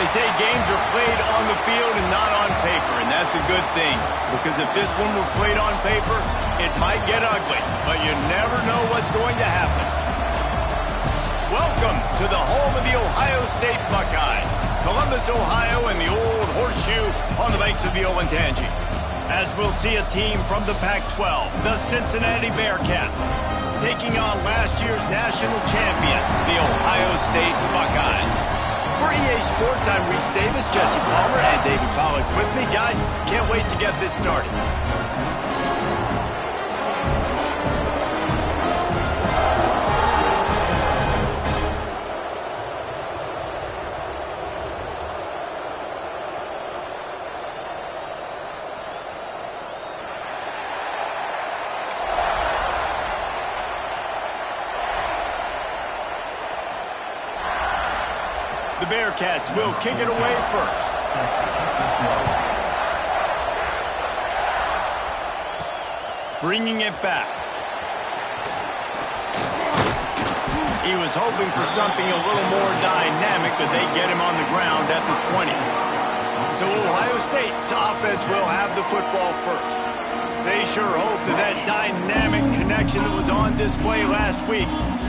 They say games are played on the field and not on paper, and that's a good thing. Because if this one were played on paper, it might get ugly. But you never know what's going to happen. Welcome to the home of the Ohio State Buckeyes. Columbus, Ohio, and the old horseshoe on the banks of the Olentangy. As we'll see a team from the Pac-12, the Cincinnati Bearcats, taking on last year's national champions, the Ohio State Buckeyes. For EA Sports, I'm Reese Davis, Jesse Palmer, and David Pollack with me. Guys, can't wait to get this started. The Bearcats will kick it away first. Bringing it back. He was hoping for something a little more dynamic, but they get him on the ground at the 20. So Ohio State's offense will have the football first. They sure hope that dynamic connection that was on display last week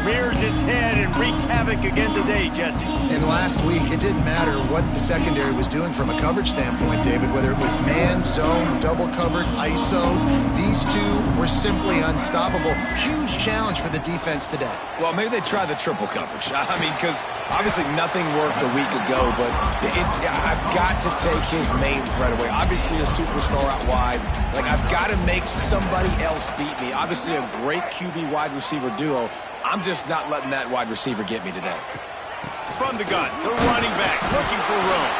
rears its head and wreaks havoc again today, Jesse. And last week, it didn't matter what the secondary was doing from a coverage standpoint, David, whether it was man, zone, double covered, ISO. These two were simply unstoppable. Huge challenge for the defense today. Well, maybe they tried the triple coverage. I mean, because obviously nothing worked a week ago, but I've got to take his main threat away. Obviously a superstar out wide. I've got to make somebody else beat me. Obviously a great QB wide receiver duo. I'm just not letting that wide receiver get me today. From the gun, the running back looking for room.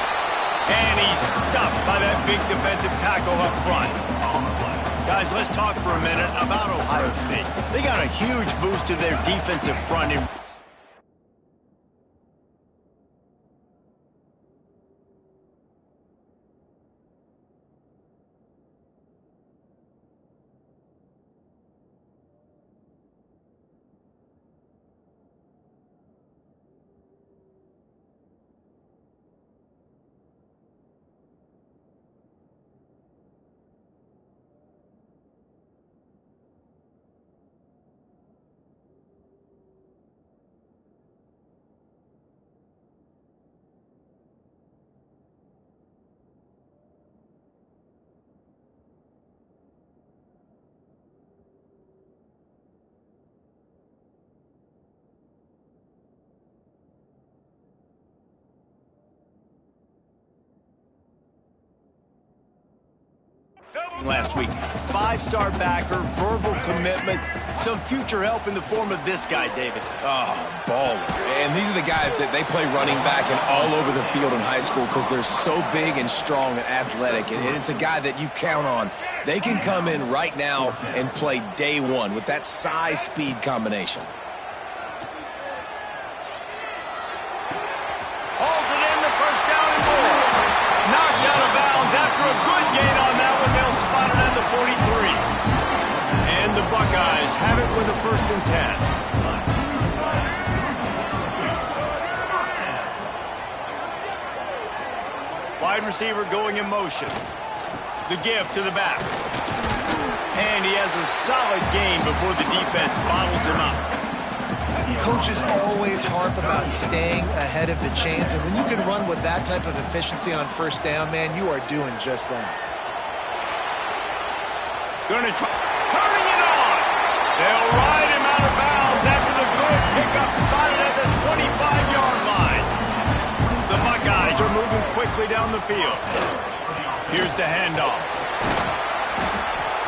And he's stuffed by that big defensive tackle up front. Guys, let's talk for a minute about Ohio State. They got a huge boost to their defensive front. Last week, five-star backer, verbal commitment, some future help in the form of this guy, David. Oh, baller. And these are the guys that they play running back and all over the field in high school because they're so big and strong and athletic. And it's a guy that you count on. They can come in right now and play day one with that size-speed combination. Hauls it in, the first down and more. Knocked out of bounds after a good gain on that one. They'll spot it at the 43. And the Buckeyes have it with a 1st and 10. Wide receiver going in motion. The give to the back. And he has a solid gain before the defense bottles him up. Coaches always harp about staying ahead of the chains, and when you can run with that type of efficiency on 1st down, man, you are doing just that. Gonna try, turning it on. They'll ride him out of bounds after the good pickup spotted at the 25-yard line. The Buckeyes are moving quickly down the field. Here's the handoff.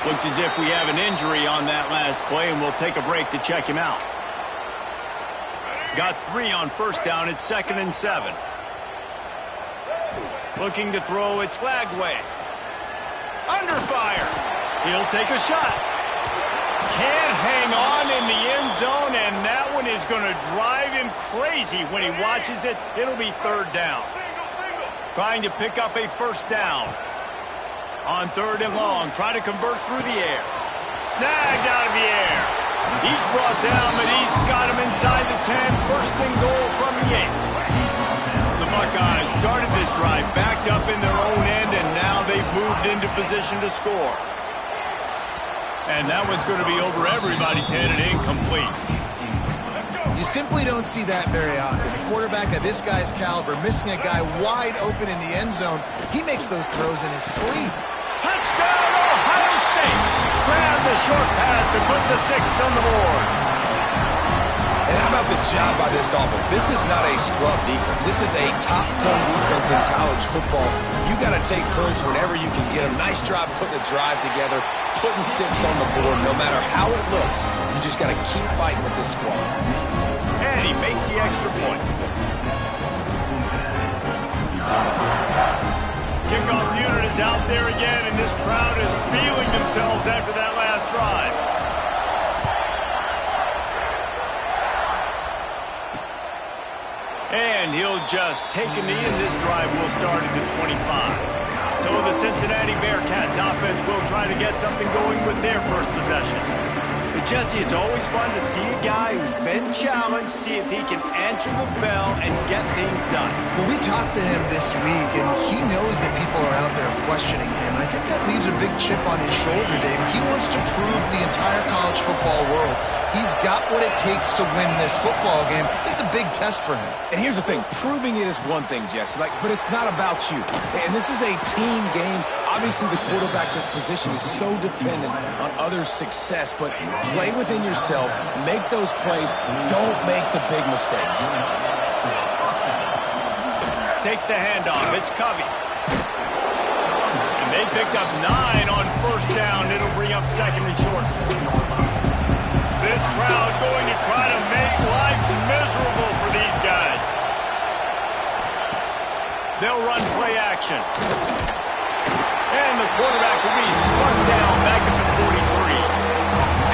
Looks as if we have an injury on that last play, and we'll take a break to check him out. Got 3 on 1st down. It's 2nd and 7. Looking to throw. It's Lagway. Under fire. He'll take a shot. Can't hang on in the end zone, and that one is going to drive him crazy when he watches it. It'll be 3rd down. Trying to pick up a 1st down. On 3rd and long, try to convert through the air. Snagged out of the air. He's brought down, but he's got him inside the 10. 1st and goal from the 8. The Buckeyes started this drive backed up in their own end, and now they've moved into position to score. And that one's going to be over everybody's head and incomplete. You simply don't see that very often. A quarterback of this guy's caliber missing a guy wide open in the end zone. He makes those throws in his sleep. Touchdown, Ohio State! Grab the short pass to put the 6 on the board. And how about the job by this offense? This is not a scrub defense. This is a top 10 defense in college football. You got to take points whenever you can get them. Nice job putting the drive together, putting 6 on the board. No matter how it looks, you just got to keep fighting with this squad. And he makes the extra point. Kickoff unit is out there again, and this crowd is feeling themselves after that last drive. And he'll just take a knee, and this drive will start at the 25. So the Cincinnati Bearcats offense will try to get something going with their first possession. But Jesse, it's always fun to see a guy who's been challenged, see if he can answer the bell and get things done. Well, we talked to him this week, and he knows that people are out there questioning him. And I think that leaves a big chip on his shoulder, Dave. He wants to prove to the entire college football world he's got what it takes to win this football game. It's a big test for him. And here's the thing. Proving it is one thing, Jesse, but it's not about you. And this is a team game. Obviously, the quarterback position is so dependent on others' success, but play within yourself, make those plays, don't make the big mistakes. Takes the handoff. It's Covey. And they picked up 9 on first down. It'll bring up 2nd and short. This crowd going to try to make life miserable for these guys. They'll run play action. And the quarterback will be slugged down back at the 43.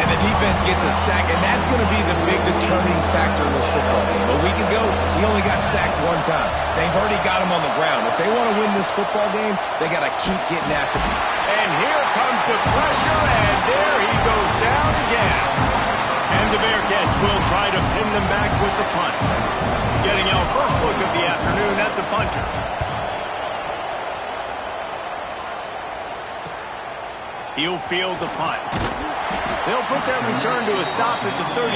And the defense gets a sack, and that's going to be the big determining factor in this football game. A week ago, he only got sacked 1 time. They've already got him on the ground. If they want to win this football game, they got to keep getting after him. And here comes the pressure, and there he goes down again. And the Bearcats will try to pin them back with the punt. Getting our first look of the afternoon at the punter. He'll field the punt. They'll put that return to a stop at the 33,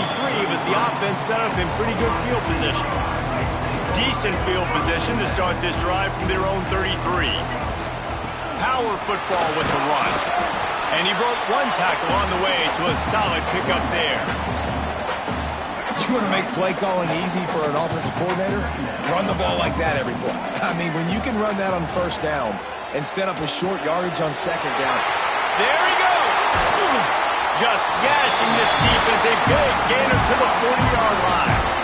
but the offense set up in pretty good field position. Decent field position to start this drive from their own 33. Power football with the run. And he broke 1 tackle on the way to a solid pickup there. You want to make play calling easy for an offensive coordinator? Run the ball like that every play. I mean, when you can run that on first down and set up a short yardage on second down. There he goes! Just gashing this defense, a big gainer to the 40-yard line.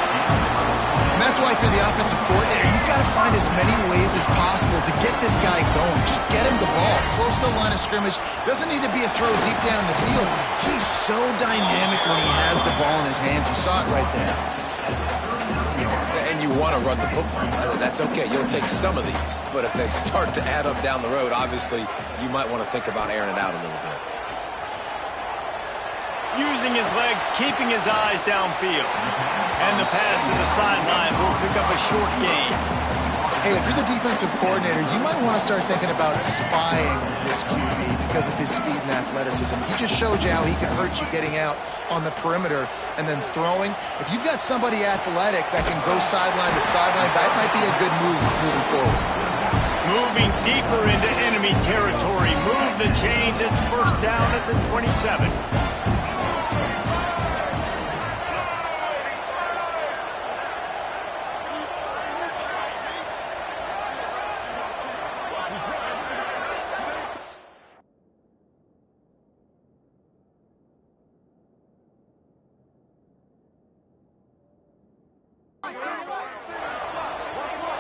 And that's why for the offensive coordinator, you've got to find as many ways as possible to get this guy going. Just get him the ball close to the line of scrimmage. Doesn't need to be a throw deep down the field. He's so dynamic when he has the ball in his hands. You saw it right there. And you want to run the football. That's okay. You'll take some of these. But if they start to add up down the road, obviously, you might want to think about airing it out a little bit. Using his legs, keeping his eyes downfield. And the pass to the sideline will pick up a short gain. Hey, if you're the defensive coordinator, you might want to start thinking about spying this QB because of his speed and athleticism. He just showed you how he can hurt you getting out on the perimeter and then throwing. If you've got somebody athletic that can go sideline to sideline, that might be a good move moving forward. Moving deeper into enemy territory. Move the chains. It's first down at the 27.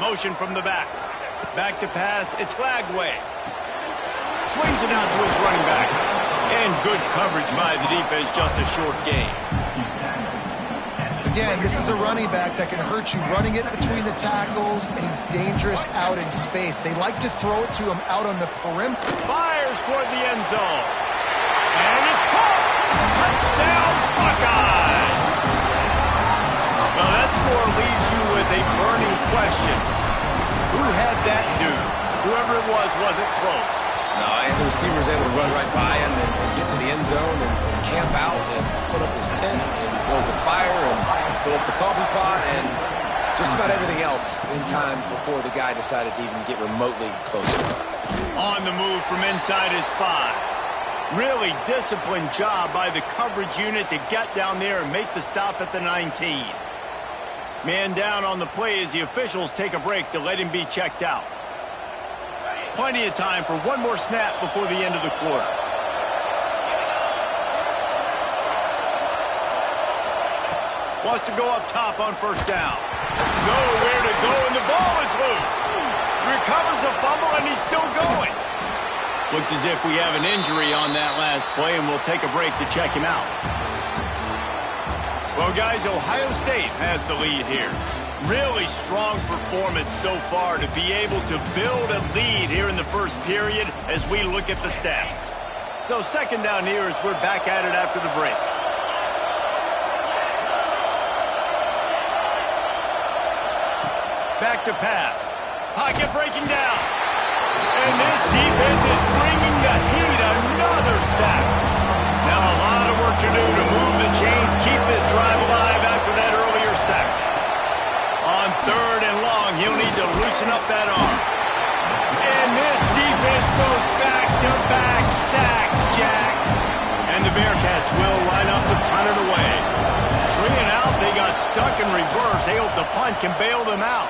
Motion from the back. Back to pass. It's Flagway. Swings it out to his running back. And good coverage by the defense. Just a short gain. Again, this is a running back that can hurt you running it between the tackles, and he's dangerous out in space. They like to throw it to him out on the perimeter. Fires toward the end zone. And it's caught. Touchdown, Buckeyes. Well, that score leaves you with a burning question. Who had that dude? Whoever it was wasn't close. No, and the receiver was able to run right by him and get to the end zone and camp out and put up his tent and build the fire and fill up the coffee pot and just about everything else in time before the guy decided to even get remotely close to him. On the move from inside his 5. Really disciplined job by the coverage unit to get down there and make the stop at the 19. Man down on the play as the officials take a break to let him be checked out. Plenty of time for one more snap before the end of the quarter. Wants to go up top on first down. Nowhere to go, and the ball is loose. Recovers the fumble, and he's still going. Looks as if we have an injury on that last play, and we'll take a break to check him out. Well, guys, Ohio State has the lead here. Really strong performance so far to be able to build a lead here in the first period as we look at the stats. So second down here as we're back at it after the break. Back to pass. Pocket breaking down. And this defense is bringing the heat. Another sack. Now a lot of work to do to move the chains, keep this drive alive after that earlier sack. On third and long, he'll need to loosen up that arm. And this defense goes back-to-back sack, Jack. And the Bearcats will line up to punt it away. 3 and out, they got stuck in reverse. They hope the punt can bail them out.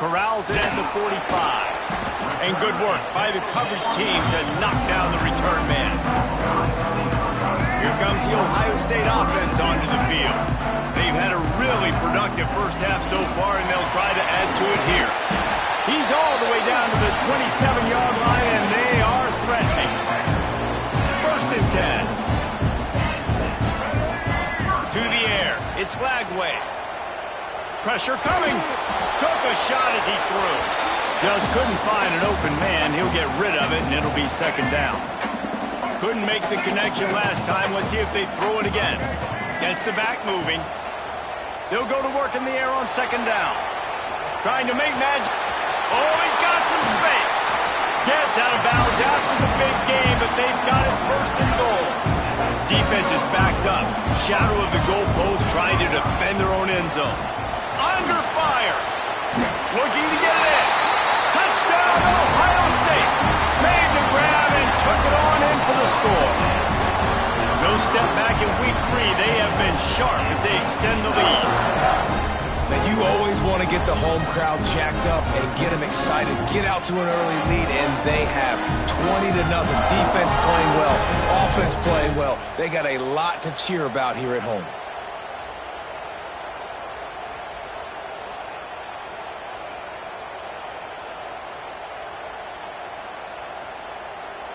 Corrals it at the 45. And good work by the coverage team to knock down the return man. Here comes the Ohio State offense onto the field. They've had a really productive first half so far, and they'll try to add to it here. He's all the way down to the 27-yard line, and they are threatening. First and 10. To the air. It's Lagway. Pressure coming. Took a shot as he threw. Just couldn't find an open man. He'll get rid of it, and it'll be second down. Couldn't make the connection last time. Let's see if they throw it again. Gets the back moving. They'll go to work in the air on second down. Trying to make magic. Oh, he's got some space. Gets out of bounds after the big game, but they've got it first and goal. Defense is backed up. Shadow of the goalpost trying to defend their own end zone. Under fire. Looking to get it in. Touchdown, Ohio State. Made the grab and took it on in for the score. No step back in week 3. They have been sharp as they extend the lead. Now, you always want to get the home crowd jacked up and get them excited. Get out to an early lead, and they have 20-0. Defense playing well. Offense playing well. They got a lot to cheer about here at home.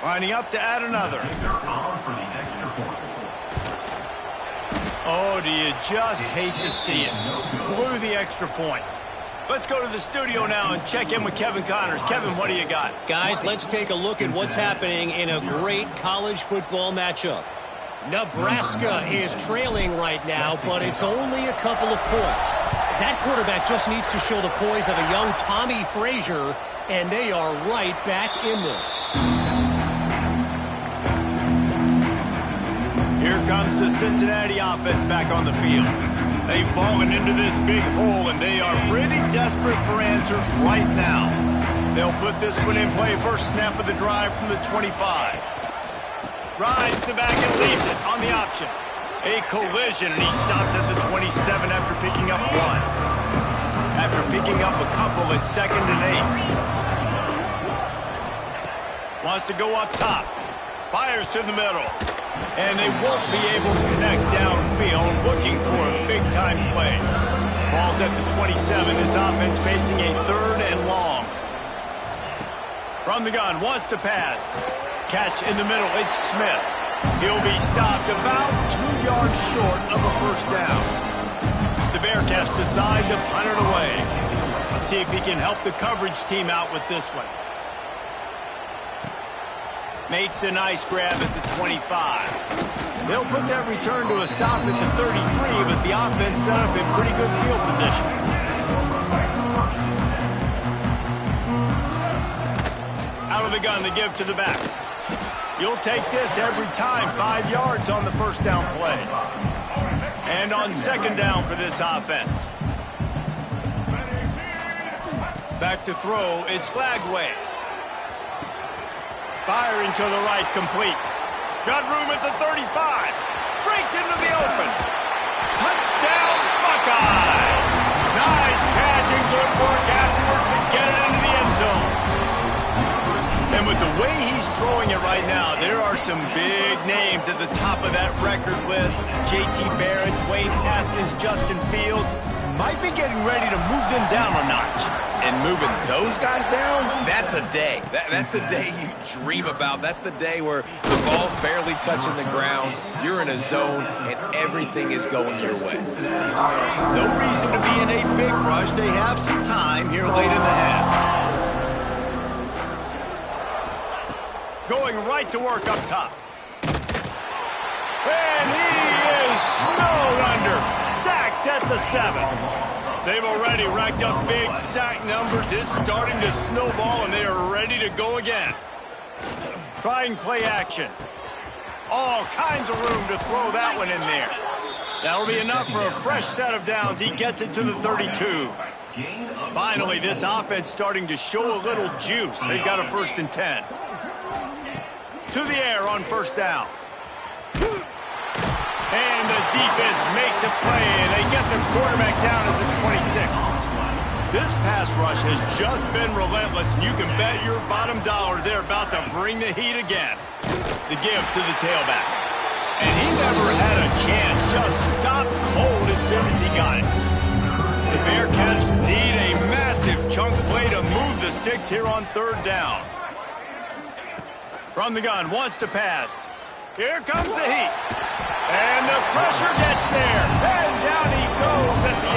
Lining up to add another. Oh, do you just hate to see it? Blew the extra point. Let's go to the studio now and check in with Kevin Connors. Kevin, what do you got? Guys, let's take a look at what's happening in a great college football matchup. Nebraska is trailing right now, but it's only a couple of points. That quarterback just needs to show the poise of a young Tommy Frazier, and they are right back in this. Here comes the Cincinnati offense back on the field. They've fallen into this big hole, and they are pretty desperate for answers right now. They'll put this one in play. First snap of the drive from the 25. Rides the back and leaves it on the option. A collision, and he stopped at the 27 after picking up 1. After picking up a couple at 2nd and 8. Wants to go up top. Fires to the middle. And they won't be able to connect downfield, looking for a big-time play. Ball's at the 27. This offense facing a 3rd and long. From the gun, wants to pass. Catch in the middle, it's Smith. He'll be stopped about 2 yards short of a first down. The Bearcats decide to punt it away. Let's see if he can help the coverage team out with this one. Makes a nice grab at the 25. They'll put that return to a stop at the 33, but the offense set up in pretty good field position. Out of the gun to give to the back. You'll take this every time. 5 yards on the first down play. And on second down for this offense. Back to throw, it's Lagway. Firing to the right, complete. Got room at the 35. Breaks into the open. Touchdown, Buckeyes! Nice catch and good work afterwards to get it into the end zone. And with the way he's throwing it right now, there are some big names at the top of that record list. J.T. Barrett, Dwayne Haskins, Justin Fields. Might be getting ready to move them down a notch. And moving those guys down, that's a day. That's the day you dream about. That's the day where the ball's barely touching the ground, you're in a zone, and everything is going your way. No reason to be in a big rush. They have some time here late in the half. Going right to work up top. And he is snowed under. Sacked at the 7. They've already racked up big sack numbers. It's starting to snowball, and they are ready to go again. Trying play action. All kinds of room to throw that one in there. That'll be enough for a fresh set of downs. He gets it to the 32. Finally, this offense starting to show a little juice. They've got a 1st and 10. To the air on first down. And the defense makes a play, and they get the quarterback down at the 26. This pass rush has just been relentless, and you can bet your bottom dollar they're about to bring the heat again. The give to the tailback. And he never had a chance, just stopped cold as soon as he got it. The Bearcats need a massive chunk play to move the sticks here on 3rd down. From the gun, wants to pass. Here comes the heat. And the pressure gets there. And down he goes at the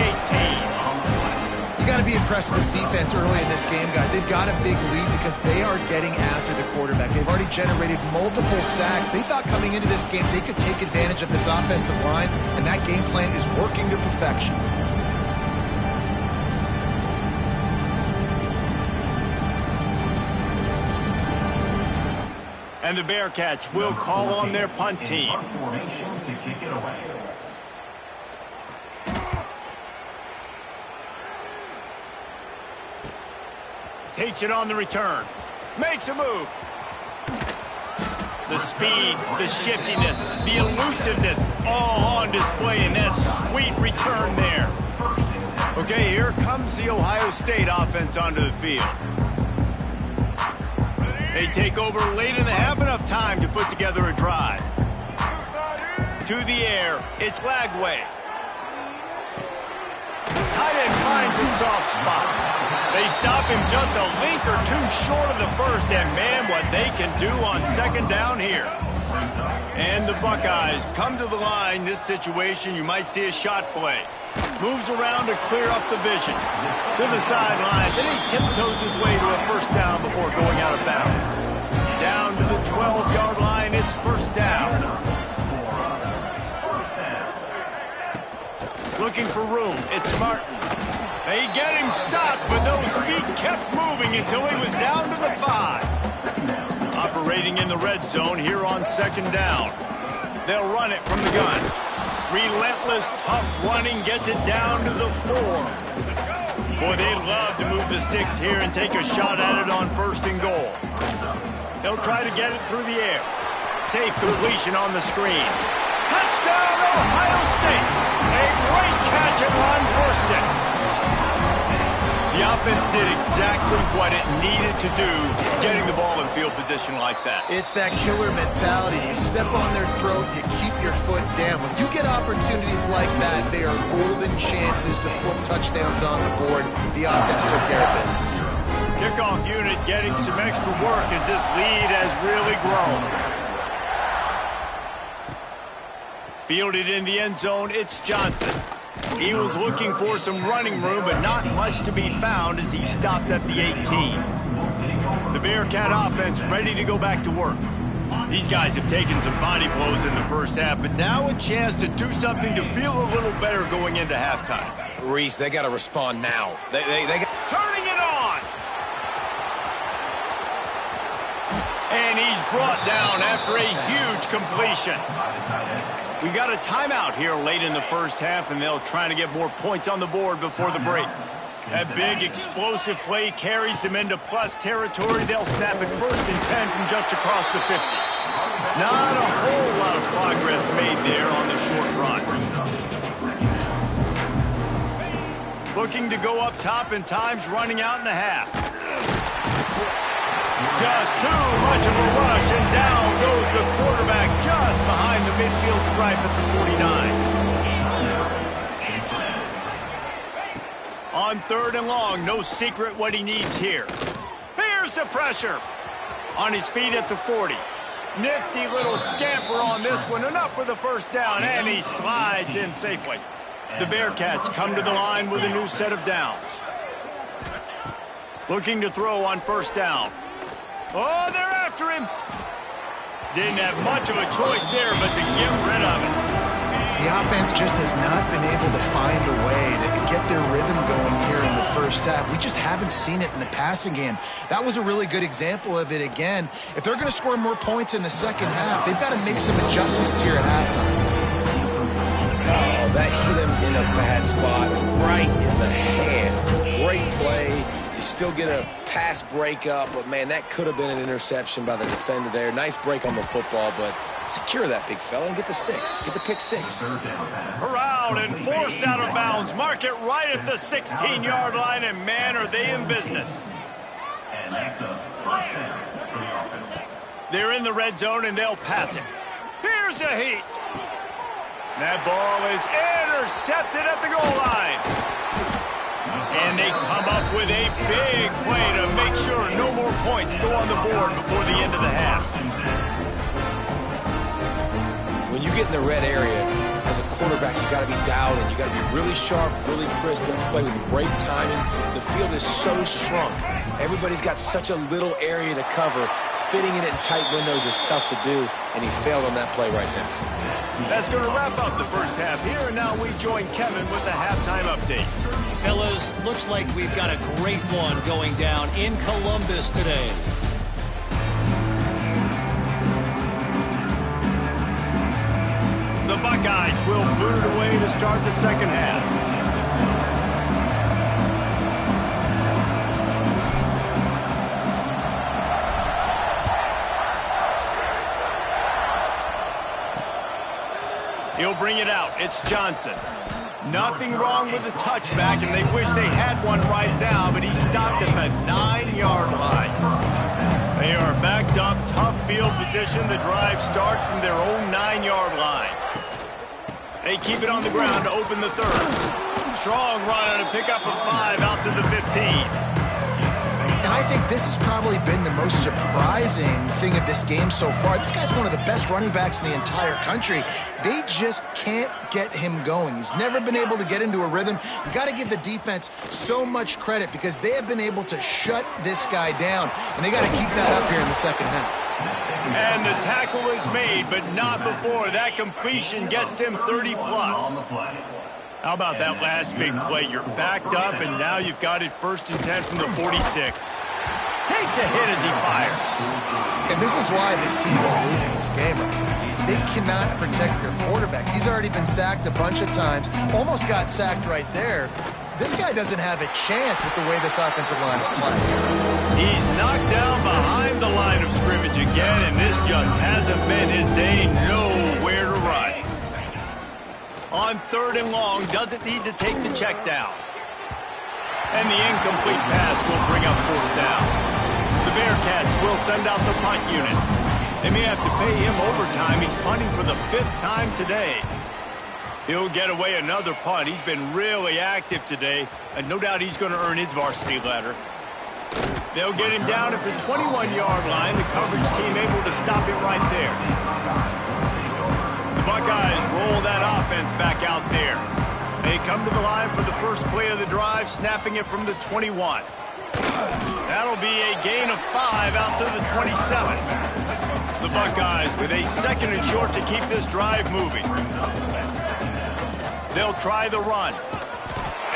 18. You got to be impressed with this defense early in this game, guys. They've got a big lead because they are getting after the quarterback. They've already generated multiple sacks. They thought coming into this game they could take advantage of this offensive line, and that game plan is working to perfection. And the Bearcats will call on their punt team. Takes it on the return. Makes a move. The speed, the shiftiness, the elusiveness, all on display in that sweet return there. Okay, here comes the Ohio State offense onto the field. They take over late in the half, enough time to put together a drive. To the air, it's Lagway. Tight end finds a soft spot. They stop him just a link or two short of the first, and man, what they can do on 2nd down here. And the Buckeyes come to the line. This situation, you might see a shot play. Moves around to clear up the vision. To the sidelines, and he tiptoes his way to a 1st down before going out of bounds. Down to the 12-yard line, it's 1st down. Looking for room, it's Martin. They get him stopped, but those feet kept moving until he was down to the 5. Operating in the red zone here on 2nd down. They'll run it from the gun. Relentless, tough running gets it down to the 4. Boy, they love to move the sticks here and take a shot at it on 1st and goal. They'll try to get it through the air. Safe completion on the screen. Touchdown, Ohio State! A great catch and run for 6. The offense did exactly what it needed to do, getting the ball in field position like that. It's that killer mentality. You step on their throat, you keep your foot down. When you get opportunities like that, they are golden chances to put touchdowns on the board. The offense took care of business. Kickoff unit getting some extra work as this lead has really grown. Fielded in the end zone, it's Johnson. He was looking for some running room, but not much to be found as he stopped at the 18. The Bearcat offense ready to go back to work. These guys have taken some body blows in the first half, but now a chance to do something to feel a little better going into halftime. Reese, they got to respond now. They got turning it on. And he's brought down after a huge completion. We got a timeout here late in the first half, and they'll try to get more points on the board before the break. That big explosive play carries them into plus territory. They'll snap it 1st and 10 from just across the 50. Not a whole lot of progress made there on the short run. Looking to go up top, and time's running out in the half. Just too much of a rush, and down goes the quarterback just behind the midfield stripe at the 49. On 3rd and long, no secret what he needs here. Here's the pressure. On his feet at the 40. Nifty little scamper on this one. Enough for the first down, and he slides in safely. The Bearcats come to the line with a new set of downs. Looking to throw on 1st down. Oh, they're after him. Didn't have much of a choice there but to get rid of it. The offense just has not been able to find a way to get their rhythm going here in the first half. We just haven't seen it in the passing game. That was a really good example of it again. If they're going to score more points in the second half, they've got to make some adjustments here at halftime. Oh, that hit him in a bad spot, right in the hands. Great play. You still get a pass breakup, but, man, that could have been an interception by the defender there. Nice break on the football, but secure that big fella and get the 6. Get the pick 6. Corralled and forced out of bounds. Mark it right at the 16-yard line, and, man, are they in business. They're in the red zone, and they'll pass it. Here's a heat. That ball is intercepted at the goal line. And they come up with a big play to make sure no more points go on the board before the end of the half. When you get in the red area, as a quarterback, you got to be dialed in. You got to be really sharp, really crisp. You have to play with great timing. The field is so shrunk. Everybody's got such a little area to cover. Fitting it in tight windows is tough to do, and he failed on that play right there. That's going to wrap up the first half here, and now we join Kevin with the halftime update. Fellas, looks like we've got a great one going down in Columbus today. The Buckeyes will boot it away to start the second half. He'll bring it out. It's Johnson. Nothing wrong with the touchback, and they wish they had one right now, but he stopped at the 9-yard line. They are backed up, tough field position. The drive starts from their own 9-yard line. They keep it on the ground to open the 3rd. Strong run on a pickup of 5 out to the 15. And I think this has probably been the most surprising thing of this game so far. This guy's one of the best running backs in the entire country. They just can't get him going. He's never been able to get into a rhythm. You got to give the defense so much credit because they have been able to shut this guy down, and they got to keep that up here in the second half. And the tackle is made, but not before. That completion gets them 30-plus. How about that last big play? You're backed up, and now you've got it 1st and 10 from the 46. Takes a hit as he fires. And this is why this team is losing this game. They cannot protect their quarterback. He's already been sacked a bunch of times. Almost got sacked right there. This guy doesn't have a chance with the way this offensive line is playing. He's knocked down behind the line of scrimmage again, and this just hasn't been his day. Nowhere to run. On 3rd and long, doesn't need to take the check down. And the incomplete pass will bring up 4th down. The Bearcats will send out the punt unit. They may have to pay him overtime. He's punting for the 5th time today. He'll get away another punt. He's been really active today, and no doubt he's going to earn his varsity letter. They'll get him down at the 21-yard line. The coverage team able to stop it right there. The Buckeyes roll that offense back out there. They come to the line for the first play of the drive, snapping it from the 21. That'll be a gain of 5 out to the 27. The Buckeyes with a 2nd and short to keep this drive moving. They'll try the run.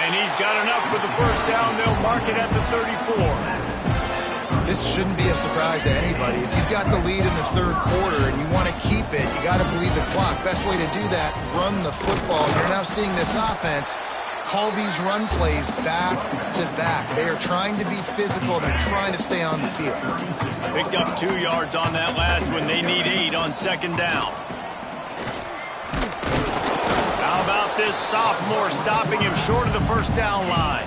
And he's got enough for the first down. They'll mark it at the 34. This shouldn't be a surprise to anybody. If you've got the lead in the third quarter and you want to keep it, you got to bleed the clock. Best way to do that, run the football. You're now seeing this offense call these run plays back to back. They are trying to be physical. They're trying to stay on the field. Picked up 2 yards on that last one. They need 8 on second down. How about this sophomore stopping him short of the first down line?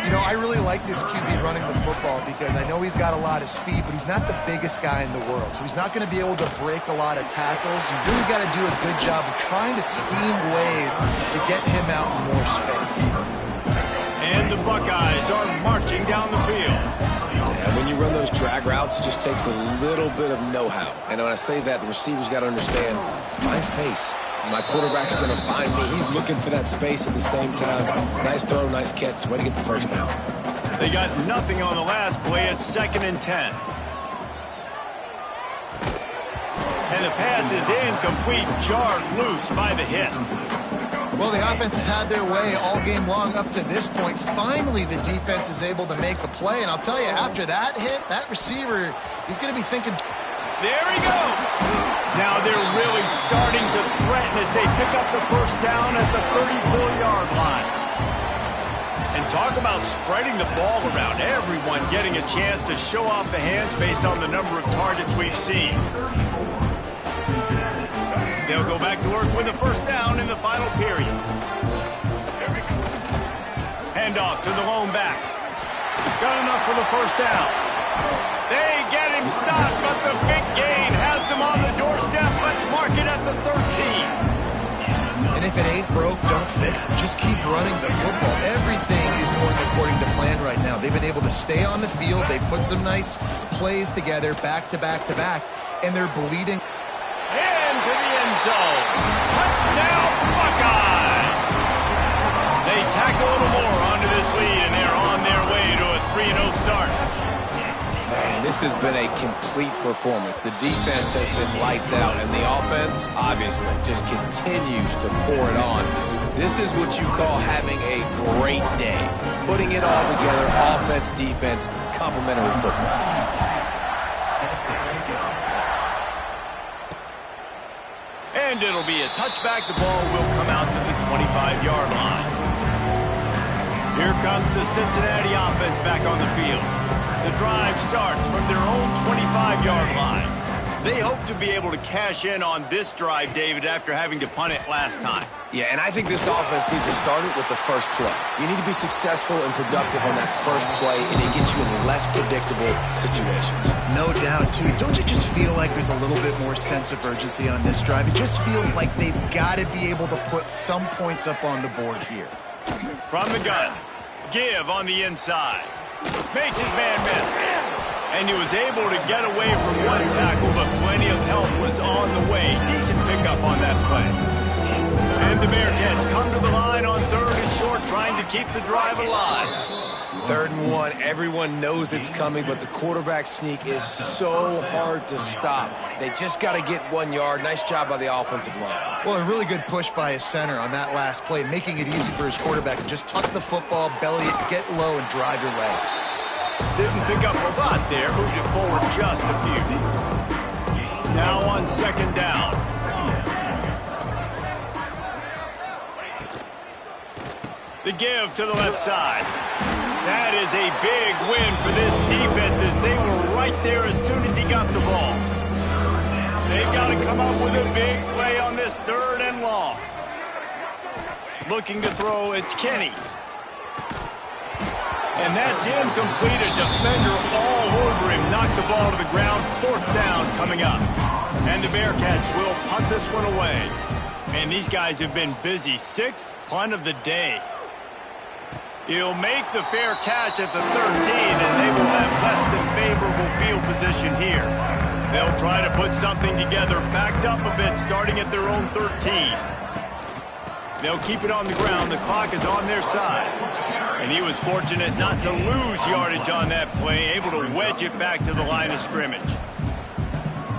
You know, I really like this QB running the football because I know he's got a lot of speed, but he's not the biggest guy in the world. So he's not going to be able to break a lot of tackles. You really got to do a good job of trying to scheme ways to get him out in more space. And the Buckeyes are marching down the field. Yeah, when you run those drag routes, it just takes a little bit of know-how. And when I say that, the receivers got to understand, find space. My quarterback's going to find me. He's looking for that space at the same time. Nice throw, nice catch. Way to get the first down. They got nothing on the last play. It's 2nd and 10. And the pass is incomplete, jarred loose by the hit. Well, the offense has had their way all game long up to this point. Finally, the defense is able to make a play. And I'll tell you, after that hit, that receiver, he's going to be thinking... There he goes. Now they're really starting to threaten as they pick up the first down at the 34-yard line. And talk about spreading the ball around. Everyone getting a chance to show off the hands based on the number of targets we've seen. They'll go back to work with a first down in the final period. Handoff to the lone back. Got enough for the first down. They get him stopped, but the big gain has them on the doorstep. Let's mark it at the 13. And if it ain't broke, don't fix it. Just keep running the football. Everything is going according to plan right now. They've been able to stay on the field. They put some nice plays together, back to back to back, and they're bleeding. Into the end zone. Touchdown, Buckeyes! They tack a little more onto this lead, and they're on their way to a 3-0 start. Man, this has been a complete performance. The defense has been lights out, and the offense, obviously, just continues to pour it on. This is what you call having a great day. Putting it all together, offense, defense, complementary football. And it'll be a touchback. The ball will come out to the 25-yard line. Here comes the Cincinnati offense back on the field. The drive starts from their own 25-yard line. They hope to be able to cash in on this drive, David, after having to punt it last time. Yeah, and I think this offense needs to start it with the first play. You need to be successful and productive on that first play, and it gets you in less predictable situations. No doubt, too. Don't you just feel like there's a little bit more sense of urgency on this drive? It just feels like they've got to be able to put some points up on the board here. From the gun, Give on the inside. Makes his man miss. And he was able to get away from one tackle, but plenty of help was on the way. Decent pickup on that play. And the Bearcats come to the line on 3rd and short, trying to keep the drive alive. 3rd and 1, everyone knows it's coming, but the quarterback sneak is so hard to stop. They just got to get 1 yard. Nice job by the offensive line. Well, a really good push by his center on that last play, making it easy for his quarterback to just tuck the football, belly it, get low, and drive your legs. Didn't pick up a lot there, moved it forward just a few. Now on 2nd down. The give to the left side. That is a big win for this defense as they were right there as soon as he got the ball. They've got to come up with a big play on this 3rd and long. Looking to throw, it's Kenny. And that's incomplete. A defender all over him. Knocked the ball to the ground. 4th down coming up. And the Bearcats will punt this one away. And these guys have been busy. 6th punt of the day. He'll make the fair catch at the 13, and they will have less than favorable field position here. They'll try to put something together, backed up a bit, starting at their own 13. They'll keep it on the ground. The clock is on their side. And he was fortunate not to lose yardage on that play, able to wedge it back to the line of scrimmage.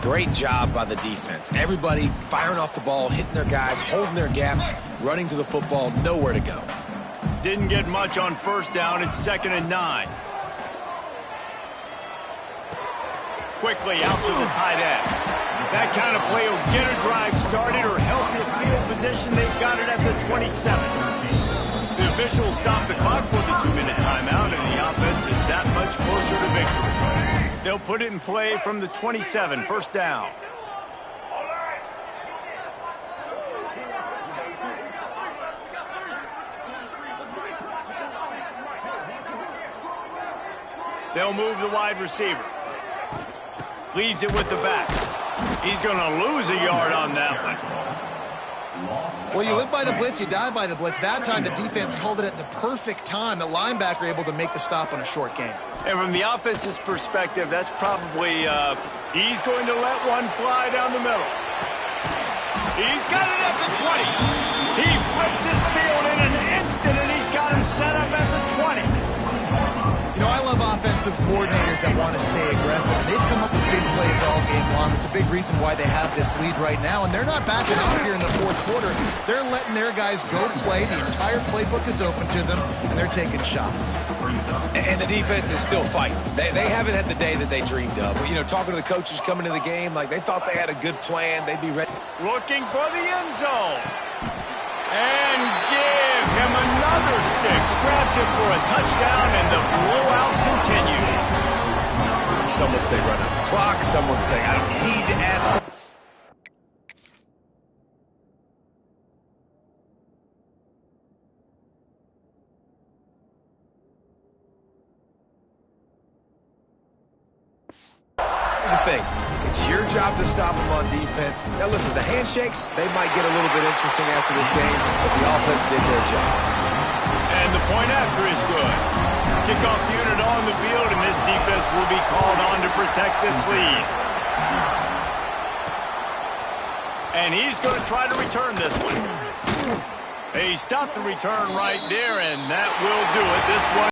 Great job by the defense. Everybody firing off the ball, hitting their guys, holding their gaps, running to the football, nowhere to go. Didn't get much on first down. It's 2nd and 9. Quickly out to the tight end. That kind of play will get a drive started or help your field position. They've got it at the 27. The officials stop the clock for the 2-minute timeout, and the offense is that much closer to victory. They'll put it in play from the 27, first down. They'll move the wide receiver. Leaves it with the back. He's going to lose a yard on that one. Well, you live by the blitz, you die by the blitz. That time, the defense called it at the perfect time. The linebacker able to make the stop on a short gain. And from the offense's perspective, that's probably, he's going to let one fly down the middle. He's got it at the 20. He flips his field in an instant, and he's got him set up at the 20. You know, I love offensive coordinators that want to stay aggressive, and they've come up with big plays all game long. It's a big reason why they have this lead right now, and they're not backing off here in the fourth quarter. They're letting their guys go play. The entire playbook is open to them, and they're taking shots. And the defense is still fighting. They haven't had the day that they dreamed of. But, you know, talking to the coaches coming into the game, like they thought they had a good plan. They'd be ready. Looking for the end zone. And give him another 6. Grabs it for a touchdown, and the blowout continues. Some would say run out the clock. Some would say I don't need to add. Here's the thing. It's your job to stop them on defense. Now, listen, the handshakes, they might get a little bit interesting after this game, but the offense did their job. And the point after is good. Kickoff unit on the field, and this defense will be called on to protect this lead. And he's going to try to return this one. He stopped the return right there, and that will do it. This one.